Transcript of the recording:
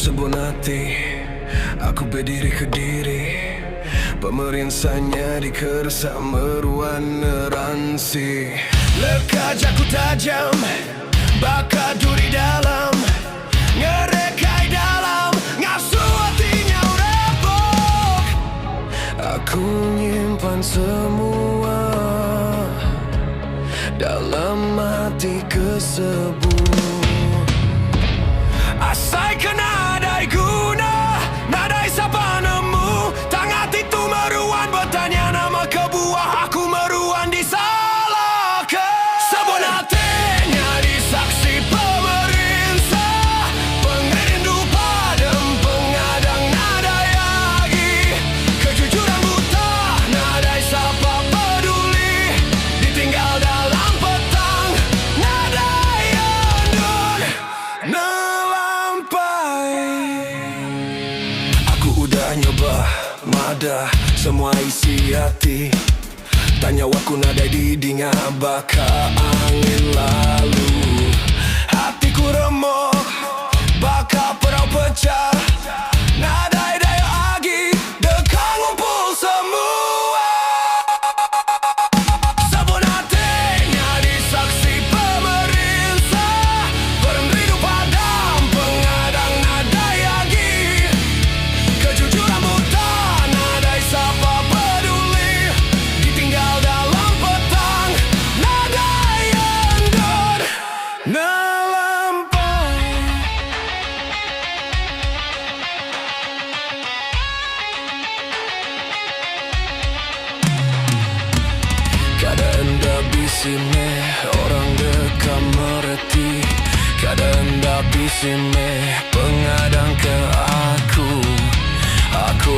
Sebonati aku berdiri ke diri, pemerinsanya dikerasa meruan ransi. Lekajaku tajam, bakar duri dalam, ngerekai dalam, ngasuh hatinya repot. Aku nyimpan semua dalam hati kesebut. Asai kena nadai guna, nadai siapa nemu. Tangan itu meruan bertanya nama kebuah. Aku meruan disalahkan. Sebenarnya disaksi pemerintah, pengerindu padam, pengadang nadai lagi. Kejujuran buta, nadai siapa peduli. Ditinggal dalam petang, nadai endun. Aku udah nyoba madah semua isi hati. Tanya waku nadai didinga bakal angin lalu. Hatiku remuk, bakal perau pecah. Nadai daya agi, dekang ngumpul semua. Sebenarnya disaksi pemerintah, perindu padam, pengadang nadai lagi. Kejujuran buta, nadai siapa peduli. Ditinggal dalam petang, nadai endun melampaui. Kadang dah bisime orang dekat mereti. Kadang dah bisime pengadang ke aku. Aku